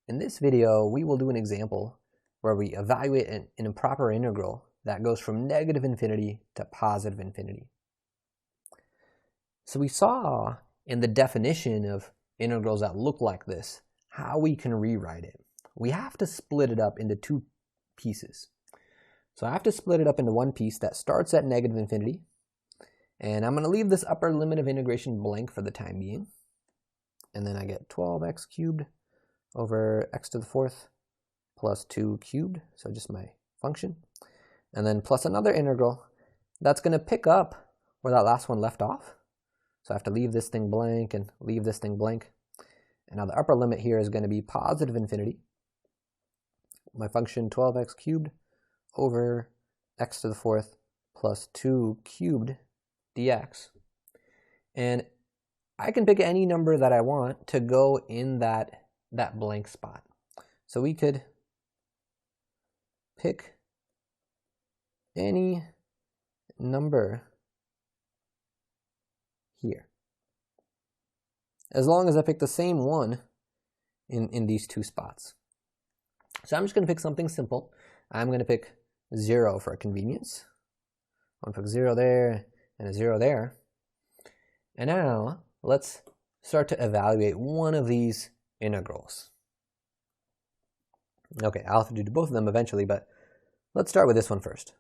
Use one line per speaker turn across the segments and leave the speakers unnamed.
In this video, we will do an example where we evaluate an improper integral that goes from negative infinity to positive infinity. So we saw in the definition of integrals that look like this, how we can rewrite it. We have to split it up into two pieces. So I have to split it up into one piece that starts at negative infinity, and I'm going to leave this upper limit of integration blank for the time being. And then I get 12x cubed over x to the fourth plus 2 cubed, so just my function. And then plus another integral that's going to pick up where that last one left off. So I have to leave this thing blank and leave this thing blank. And now the upper limit here is going to be positive infinity. My function 12x cubed over x to the fourth plus 2 cubed dx. And I can pick any number that I want to go in that blank spot. So we could pick any number here, as long as I pick the same one in these two spots. So I'm just going to pick something simple. I'm going to pick 0 for convenience. I'm going to pick 0 there and a 0 there. And now let's start to evaluate one of these integrals. Okay, I'll have to do both of them eventually, but let's start with this one first.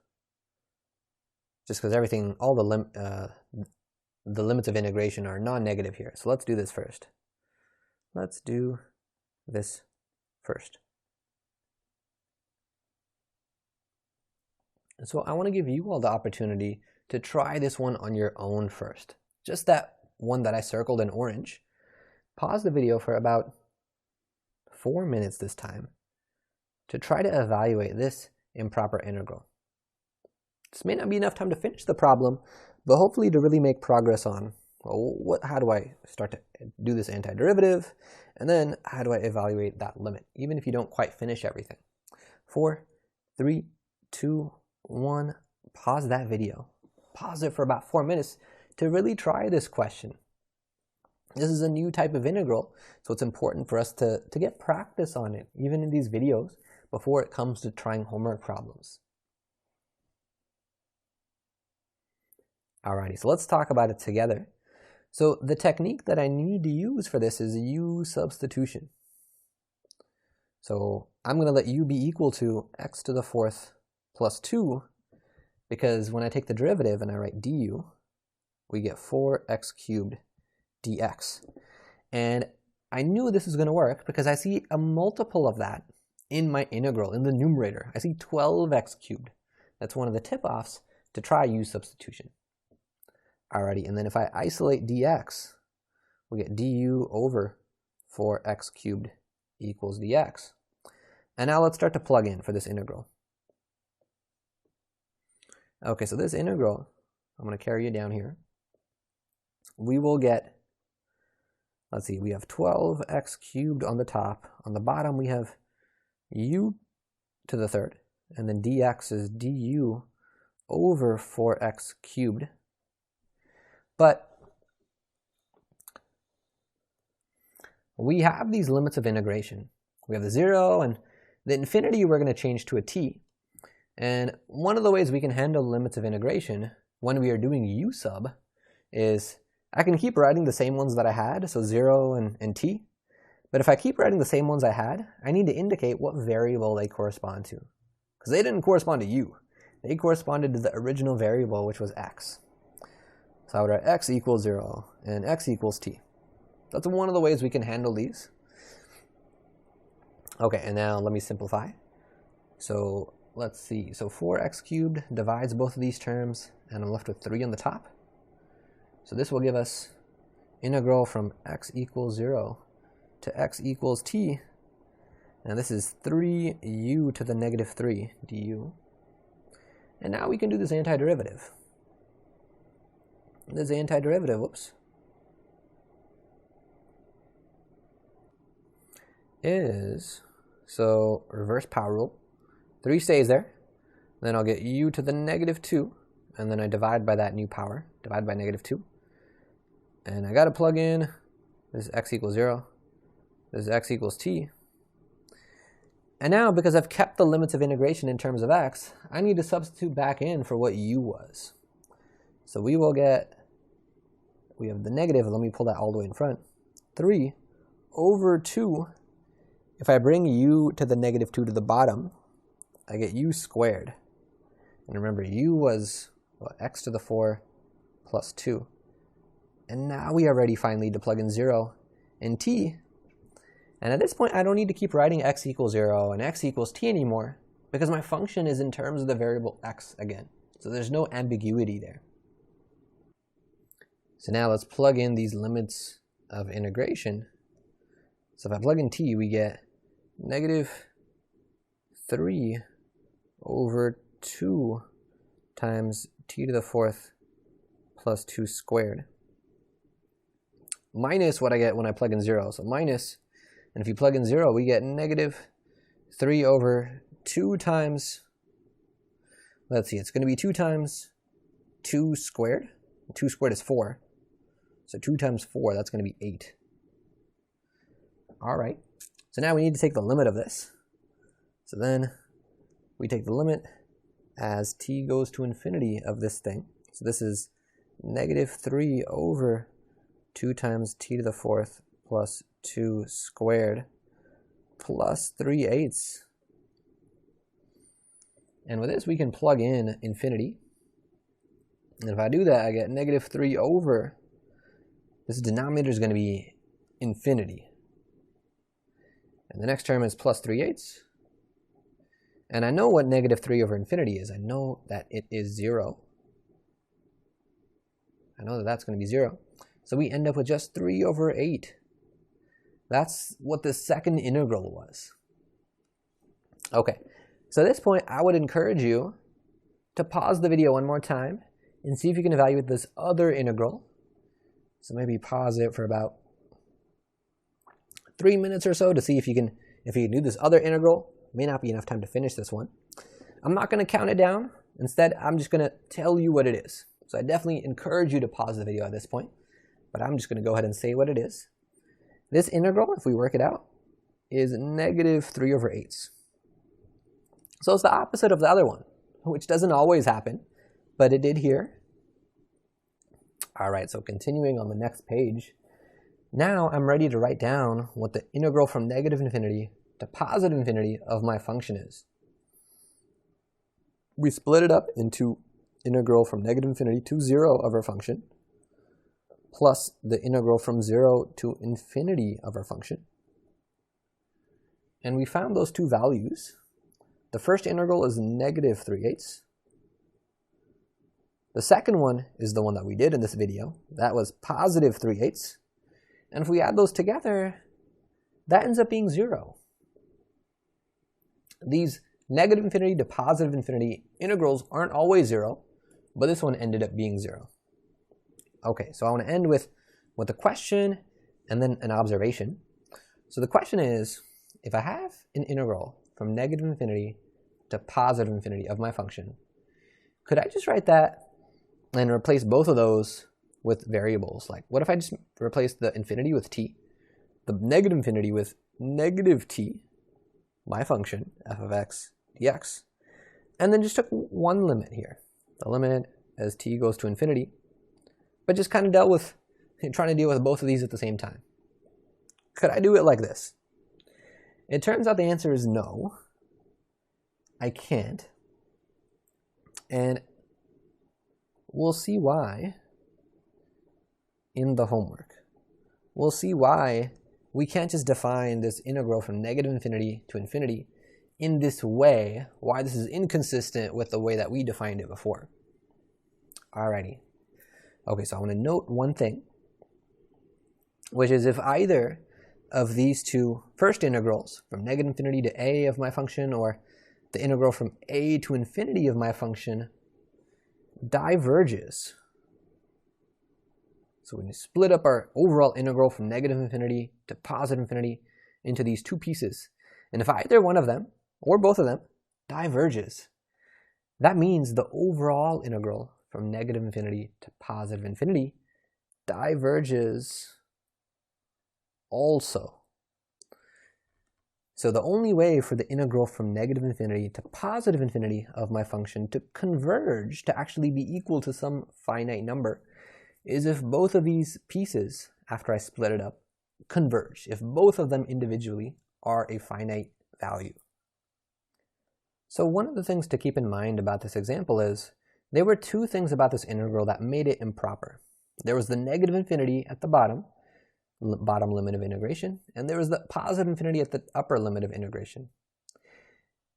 Just because everything, all the limits of integration are non-negative here. So let's do this first. Let's do this first. And so I want to give you all the opportunity to try this one on your own first. Just that one that I circled in orange. Pause the video for about 4 minutes this time to try to evaluate this improper integral. This may not be enough time to finish the problem, but hopefully to really make progress on, well, how do I start to do this antiderivative, and then how do I evaluate that limit, even if you don't quite finish everything. 4, 3, 2, 1, pause that video. Pause it for about 4 minutes to really try this question. This is a new type of integral, so it's important for us to get practice on it, even in these videos, before it comes to trying homework problems. Alrighty, so let's talk about it together. So the technique that I need to use for this is u substitution. So I'm going to let u be equal to x to the fourth plus 2, because when I take the derivative and I write du, we get 4x cubed dx. And I knew this was going to work because I see a multiple of that in my integral, in the numerator. I see 12x cubed. That's one of the tip-offs to try u substitution. Alrighty, and then if I isolate dx, we get du over 4x cubed equals dx. And now let's start to plug in for this integral. Okay, so this integral, I'm going to carry it down here. We will get, let's see, we have 12x cubed on the top. On the bottom, we have u to the third. And then dx is du over 4x cubed. But we have these limits of integration. We have the 0 and the infinity we're going to change to a t. And one of the ways we can handle limits of integration when we are doing u sub is I can keep writing the same ones that I had, so 0 and t. But if I keep writing the same ones I had, I need to indicate what variable they correspond to. Because they didn't correspond to u. They corresponded to the original variable, which was x. So I would write x equals 0 and x equals t. That's one of the ways we can handle these. Okay, and now let me simplify. So let's see. So 4x cubed divides both of these terms, and I'm left with 3 on the top. So this will give us integral from x equals 0 to x equals t. And this is 3u to the negative 3 du. And now we can do this antiderivative. This antiderivative, whoops, is, so reverse power rule, 3 stays there, then I'll get u to the negative 2, and then I divide by that new power, divide by negative 2, and I got to plug in, this is x equals 0, this is x equals t, And now, because I've kept the limits of integration in terms of x, I need to substitute back in for what u was. So we will get, we have the negative, let me pull that all the way in front, 3 over 2. If I bring u to the negative 2 to the bottom, I get u squared. And remember, u was what, x to the 4 plus 2. And now we are ready finally to plug in 0 and t. And at this point, I don't need to keep writing x equals 0 and x equals t anymore, because my function is in terms of the variable x again. So there's no ambiguity there. So now let's plug in these limits of integration. So if I plug in t, we get negative 3 over 2 times t to the 4th plus 2 squared, minus what I get when I plug in 0. So minus, and if you plug in 0, we get negative 3 over 2 times, let's see, it's going to be 2 times 2 squared. 2 squared is 4. So 2 times 4, that's going to be 8. All right. So now we need to take the limit of this. So then we take the limit as t goes to infinity of this thing. So this is negative 3 over 2 times t to the 4th plus 2 squared plus 3/8. And with this, we can plug in infinity. And if I do that, I get negative 3 over, this denominator is going to be infinity. And the next term is plus 3/8. And I know what negative 3 over infinity is. I know that it is 0. I know that that's going to be 0. So we end up with just 3 over 8. That's what the second integral was. Okay, so at this point, I would encourage you to pause the video one more time and see if you can evaluate this other integral. So maybe pause it for about 3 minutes or so to see if you can do this other integral. May not be enough time to finish this one. I'm not going to count it down. Instead, I'm just going to tell you what it is. So I definitely encourage you to pause the video at this point, but I'm just going to go ahead and say what it is. This integral, if we work it out, is negative 3 over 8. So it's the opposite of the other one, which doesn't always happen, but it did here. All right, so continuing on the next page, now I'm ready to write down what the integral from negative infinity to positive infinity of my function is. We split it up into integral from negative infinity to 0 of our function, plus the integral from 0 to infinity of our function. And we found those two values. The first integral is negative 3/8. The second one is the one that we did in this video. That was positive 3/8. And if we add those together, that ends up being 0. These negative infinity to positive infinity integrals aren't always 0, but this one ended up being 0. Okay, so I want to end with a question and then an observation. So the question is, if I have an integral from negative infinity to positive infinity of my function, could I just write that and replace both of those with variables? Like, what if I just replace the infinity with t, the negative infinity with negative t, my function, f of x dx, and then just took one limit here, the limit as t goes to infinity, but just kind of trying to deal with both of these at the same time? Could I do it like this? It turns out the answer is no, I can't. And we'll see why in the homework. We'll see why we can't just define this integral from negative infinity to infinity in this way, why this is inconsistent with the way that we defined it before. Alrighty. Okay, so I want to note one thing, which is if either of these two first integrals, from negative infinity to a of my function, or the integral from a to infinity of my function, diverges. So when you split up our overall integral from negative infinity to positive infinity into these two pieces, and if either one of them, or both of them, diverges, that means the overall integral from negative infinity to positive infinity diverges also. So the only way for the integral from negative infinity to positive infinity of my function to converge, to actually be equal to some finite number, is if both of these pieces, after I split it up, converge, if both of them individually are a finite value. So one of the things to keep in mind about this example is there were two things about this integral that made it improper. There was the negative infinity at the bottom limit of integration, and there was the positive infinity at the upper limit of integration.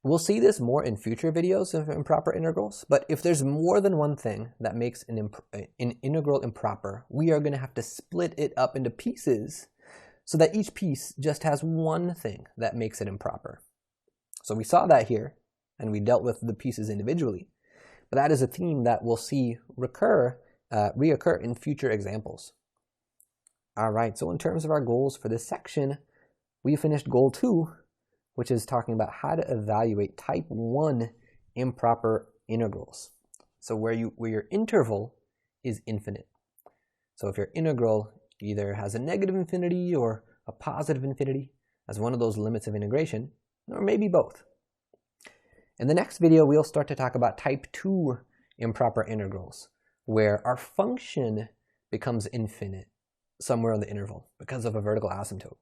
We'll see this more in future videos of improper integrals, but if there's more than one thing that makes an integral improper, we are going to have to split it up into pieces so that each piece just has one thing that makes it improper. So we saw that here, and we dealt with the pieces individually, but that is a theme that we'll see reoccur in future examples. All right, so in terms of our goals for this section, we finished goal 2, which is talking about how to evaluate type 1 improper integrals. So where your interval is infinite. So if your integral either has a negative infinity or a positive infinity as one of those limits of integration, or maybe both. In the next video, we'll start to talk about type 2 improper integrals, where our function becomes infinite somewhere on the interval because of a vertical asymptote.